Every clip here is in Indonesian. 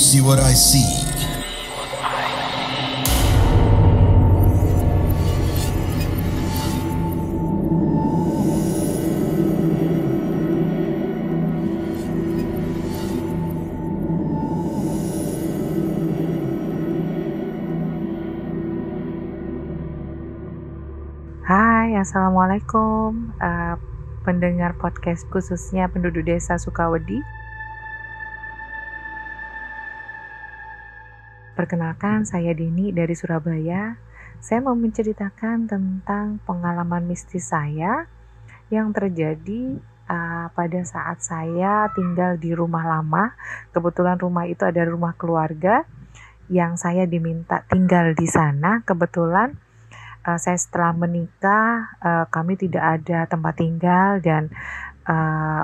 see what I see? Hai, Assalamualaikum pendengar podcast khususnya penduduk desa Sukawedi. Perkenalkan, saya Dini dari Surabaya. Saya mau menceritakan tentang pengalaman mistis saya yang terjadi pada saat saya tinggal di rumah lama. Kebetulan rumah itu ada rumah keluarga yang saya diminta tinggal di sana. Kebetulan saya setelah menikah, kami tidak ada tempat tinggal dan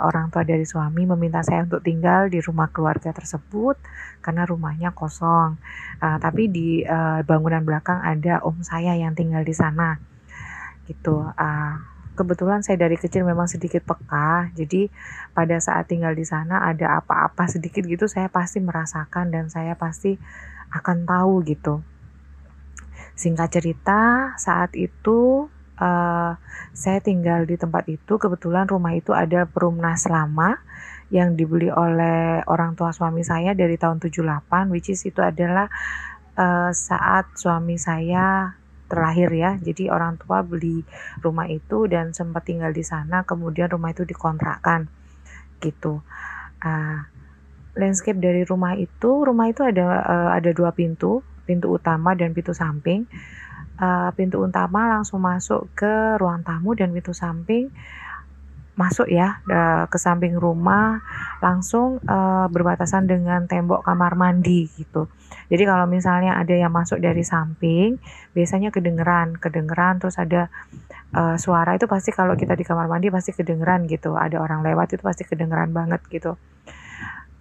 orang tua dari suami meminta saya untuk tinggal di rumah keluarga tersebut karena rumahnya kosong. Tapi di bangunan belakang ada om saya yang tinggal di sana. Gitu. Kebetulan saya dari kecil memang sedikit peka, jadi pada saat tinggal di sana ada apa-apa sedikit gitu saya pasti merasakan dan saya pasti akan tahu gitu. Singkat cerita, saat itu saya tinggal di tempat itu. Kebetulan rumah itu ada perumnas lama yang dibeli oleh orang tua suami saya dari tahun 78, which is itu adalah saat suami saya terlahir ya. Jadi orang tua beli rumah itu dan sempat tinggal di sana, kemudian rumah itu dikontrakkan gitu. Landscape dari rumah itu ada dua pintu utama dan pintu samping. Pintu utama langsung masuk ke ruang tamu dan pintu samping masuk ya ke samping rumah langsung berbatasan dengan tembok kamar mandi gitu. Jadi kalau misalnya ada yang masuk dari samping biasanya kedengeran terus ada suara itu pasti kalau kita di kamar mandi pasti kedengeran gitu. Ada orang lewat itu pasti kedengeran banget gitu.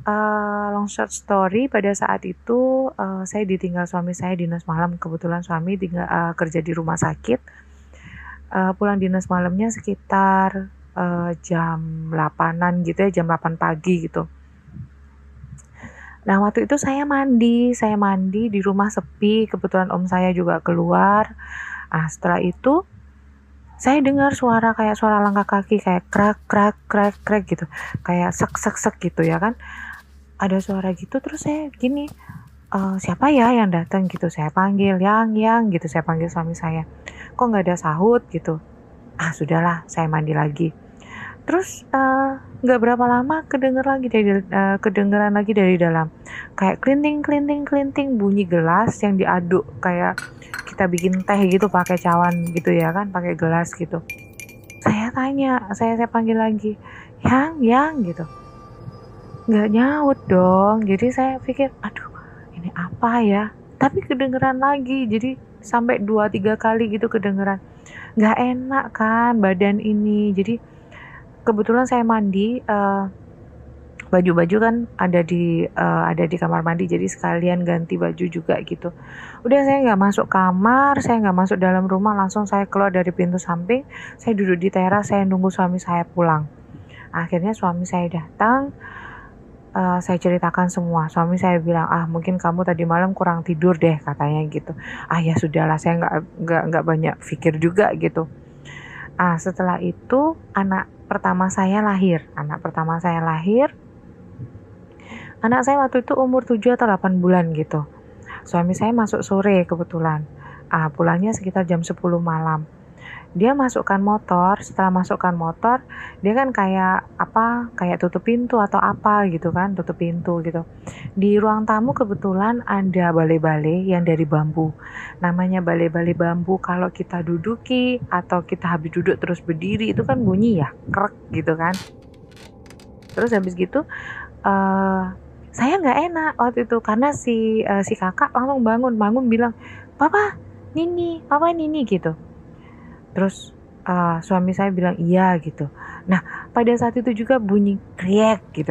Long short story, pada saat itu saya ditinggal suami saya dinas malam. Kebetulan suami kerja di rumah sakit. Pulang dinas malamnya sekitar jam 8-an gitu ya, jam 8 pagi gitu. Nah waktu itu saya mandi di rumah sepi. Kebetulan om saya juga keluar. Setelah itu saya dengar suara kayak suara langkah kaki kayak krak gitu, kayak sek gitu ya kan. Ada suara gitu terus saya gini, siapa ya yang datang gitu. Saya panggil yang gitu, saya panggil suami saya, kok nggak ada sahut gitu. Sudahlah, saya mandi lagi. Terus nggak berapa lama kedengeran lagi dari dalam kayak klinting bunyi gelas yang diaduk kayak kita bikin teh gitu pakai cawan gitu ya kan, pakai gelas gitu. Saya tanya, saya panggil lagi, yang gitu, nggak nyaut dong. Jadi saya pikir aduh ini apa ya, tapi kedengeran lagi. Jadi sampai 2-3 kali gitu kedengeran. Nggak enak kan badan ini. Jadi kebetulan saya mandi, baju-baju kan ada di kamar mandi, jadi sekalian ganti baju juga gitu. Udah saya nggak masuk kamar, saya nggak masuk dalam rumah, langsung saya keluar dari pintu samping. Saya duduk di teras, saya nunggu suami saya pulang. Akhirnya suami saya datang. Saya ceritakan semua. Suami saya bilang, mungkin kamu tadi malam kurang tidur deh katanya gitu. Ya sudahlah, saya nggak banyak pikir juga gitu. Setelah itu anak pertama saya lahir. Anak saya waktu itu umur 7 atau 8 bulan gitu. Suami saya masuk sore kebetulan. Pulangnya sekitar jam 10 malam. Dia masukkan motor. Setelah masukkan motor, dia kan kayak tutup pintu atau apa gitu kan, tutup pintu gitu. Di ruang tamu kebetulan ada bale-bale yang dari bambu. Namanya bale-bale bambu, kalau kita duduki atau kita habis duduk terus berdiri itu kan bunyi ya, krek gitu kan. Terus habis gitu saya nggak enak waktu itu karena si kakak langsung bangun bilang, papa Nini gitu. Terus suami saya bilang iya gitu. Nah pada saat itu juga bunyi kriek gitu.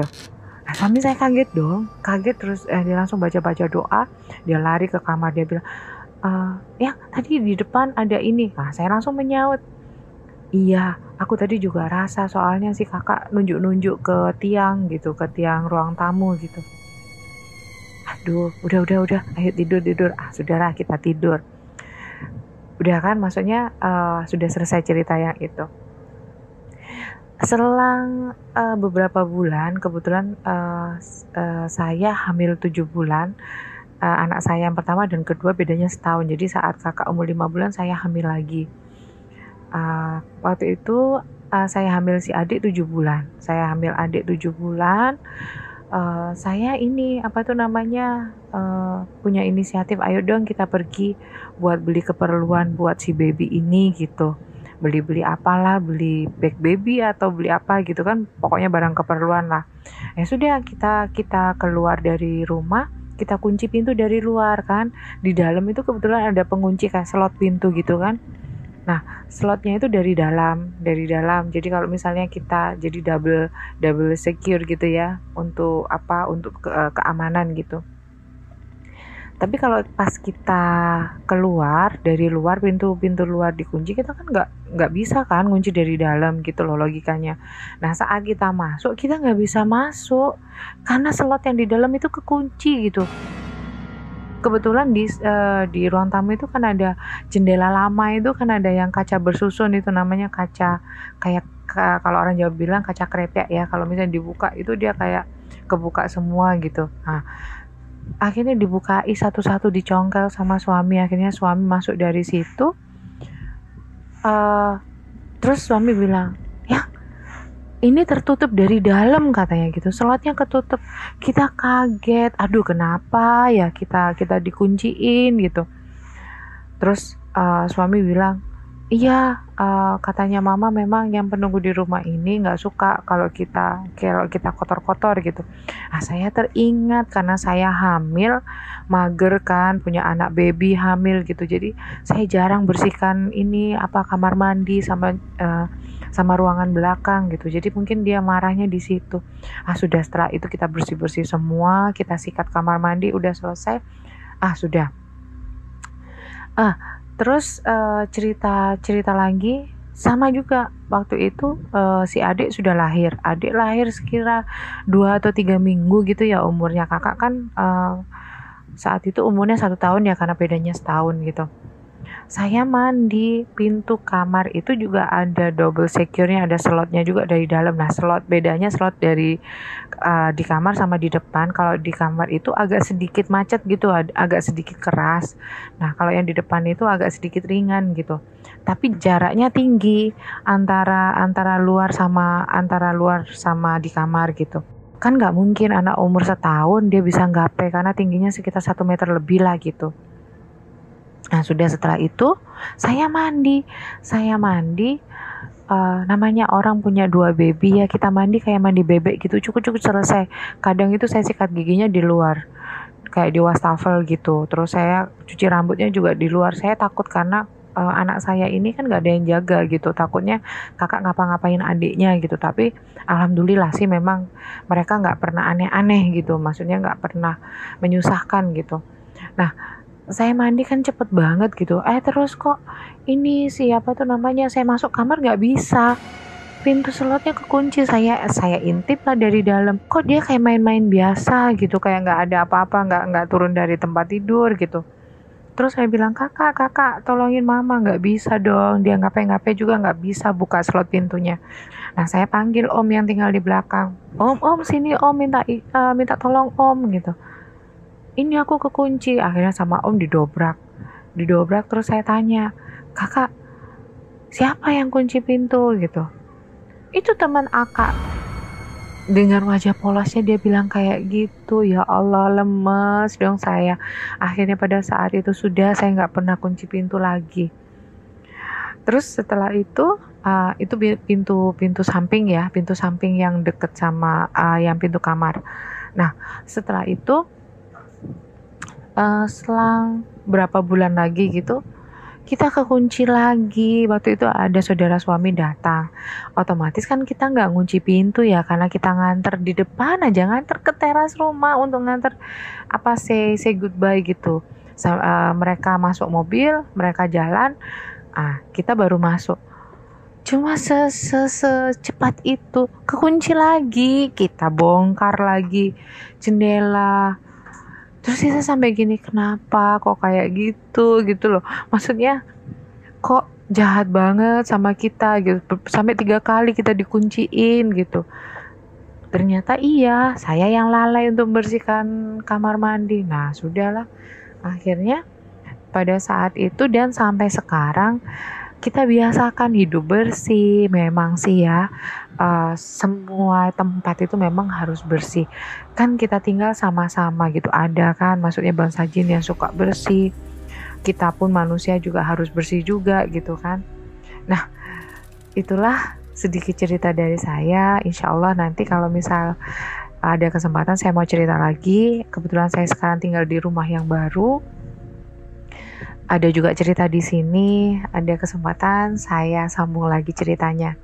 Suami saya kaget terus dia langsung baca doa. Dia lari ke kamar, dia bilang, ya tadi di depan ada ini. Saya langsung menyaut, iya aku tadi juga rasa, soalnya si kakak nunjuk ke tiang gitu, ke tiang ruang tamu gitu. aduh udah ayo tidur. Sudahlah kita tidur. Udah kan, maksudnya sudah selesai cerita yang itu. Selang beberapa bulan, kebetulan saya hamil 7 bulan. Anak saya yang pertama dan kedua bedanya setahun. Jadi saat kakak umur 5 bulan saya hamil lagi. Waktu itu saya hamil si adik 7 bulan. Saya hamil adik 7 bulan. Saya ini punya inisiatif, ayo dong kita pergi buat beli keperluan buat si baby ini gitu. Beli apalah, beli bag baby atau beli apa gitu kan, pokoknya barang keperluan lah. Ya sudah, kita keluar dari rumah, kita kunci pintu dari luar kan. Di dalam itu kebetulan ada pengunci kayak slot pintu gitu kan. Nah, slotnya itu dari dalam. Jadi kalau misalnya kita jadi double secure gitu ya, untuk keamanan gitu. Tapi kalau pas kita keluar dari luar, pintu luar dikunci, kita kan nggak bisa kan ngunci dari dalam gitu loh logikanya. Nah, saat kita masuk, kita nggak bisa masuk karena slot yang di dalam itu kekunci gitu. Kebetulan di ruang tamu itu kan ada jendela lama, itu kan ada yang kaca bersusun, itu namanya kaca kayak kalau orang Jawa bilang kaca krepek ya. Kalau misalnya dibuka itu dia kayak kebuka semua gitu. Nah, akhirnya dibukai satu-satu, dicongkel sama suami. Akhirnya suami masuk dari situ. Terus suami bilang, ya ini tertutup dari dalam katanya gitu, slotnya ketutup. Kita kaget, aduh kenapa ya kita dikunciin gitu. Terus suami bilang, iya, katanya mama memang yang penunggu di rumah ini nggak suka kalau kita kotor-kotor gitu. Saya teringat karena saya hamil, mager kan, punya anak baby hamil gitu, jadi saya jarang bersihkan kamar mandi sama ruangan belakang gitu. Jadi mungkin dia marahnya di situ. Sudah, setelah itu kita bersih semua, kita sikat kamar mandi, udah selesai. Sudah. Terus cerita lagi, sama juga waktu itu si adik sudah lahir. Adik lahir sekira 2 atau 3 minggu gitu ya umurnya. Kakak kan saat itu umurnya 1 tahun ya, karena bedanya setahun gitu. Saya mandi, pintu kamar itu juga ada double secure-nya, ada slotnya juga dari dalam. Nah, bedanya slot dari di kamar sama di depan. Kalau di kamar itu agak sedikit macet gitu, agak sedikit keras. Nah, kalau yang di depan itu agak sedikit ringan gitu. Tapi jaraknya tinggi antara luar sama di kamar gitu. Kan nggak mungkin anak umur setahun dia bisa nggape, karena tingginya sekitar 1 meter lebih lah gitu. Nah, sudah, setelah itu saya mandi. Namanya orang punya 2 baby ya, kita mandi kayak mandi bebek gitu, cukup selesai. Kadang itu saya sikat giginya di luar, kayak di wastafel gitu. Terus saya cuci rambutnya juga di luar. Saya takut karena anak saya ini kan gak ada yang jaga gitu, takutnya kakak ngapa-ngapain adiknya gitu. Tapi alhamdulillah sih memang mereka gak pernah aneh-aneh gitu, maksudnya gak pernah menyusahkan gitu. Nah, saya mandi kan cepet banget gitu. Terus kok ini saya masuk kamar nggak bisa, pintu slotnya kekunci. Saya intip lah dari dalam, kok dia kayak main-main biasa gitu, kayak nggak ada apa-apa, nggak turun dari tempat tidur gitu. Terus saya bilang, kakak tolongin mama, nggak bisa dong, dia ngapain juga nggak bisa buka slot pintunya. Nah, saya panggil om yang tinggal di belakang, om sini om, minta tolong om gitu. Ini aku kekunci. Akhirnya sama om didobrak. Terus saya tanya, kakak siapa yang kunci pintu gitu? Itu teman akak. Dengan wajah polosnya dia bilang kayak gitu. Ya Allah, lemes dong saya. Akhirnya pada saat itu sudah, saya nggak pernah kunci pintu lagi. Terus setelah itu pintu samping ya, pintu samping yang deket sama yang pintu kamar. Nah, setelah itu selang berapa bulan lagi gitu, kita kekunci lagi. Waktu itu ada saudara suami datang, otomatis kan kita nggak ngunci pintu ya, karena kita nganter di depan aja, nganter ke teras rumah untuk nganter say goodbye gitu. Mereka masuk mobil, mereka jalan, kita baru masuk. Cuma secepat itu kekunci lagi, kita bongkar lagi jendela. Terus Sisa sampai gini, kenapa kok kayak gitu loh. Maksudnya kok jahat banget sama kita gitu. Sampai 3 kali kita dikunciin gitu. Ternyata iya, saya yang lalai untuk membersihkan kamar mandi. Nah, sudahlah. Akhirnya pada saat itu dan sampai sekarang kita biasakan hidup bersih. Memang sih ya, semua tempat itu memang harus bersih. Kan kita tinggal sama-sama gitu, ada kan maksudnya bangsa jin yang suka bersih. Kita pun manusia juga harus bersih juga gitu kan. Nah, itulah sedikit cerita dari saya. Insya Allah nanti kalau misal ada kesempatan saya mau cerita lagi. Kebetulan saya sekarang tinggal di rumah yang baru. Ada juga cerita di sini, ada kesempatan saya sambung lagi ceritanya.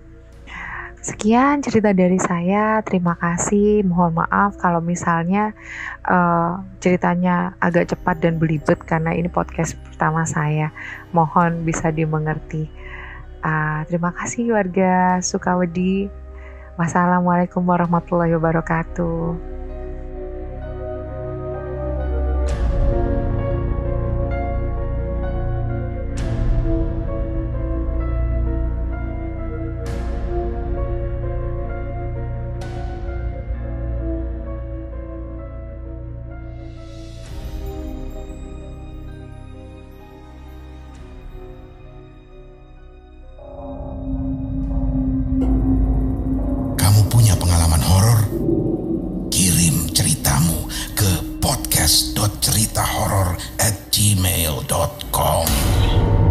Sekian cerita dari saya, terima kasih. Mohon maaf kalau misalnya ceritanya agak cepat dan belibet karena ini podcast pertama saya. Mohon bisa dimengerti. Terima kasih warga Sukawedi. Wassalamualaikum warahmatullahi wabarakatuh. Podcast.ceritahoror@gmail.com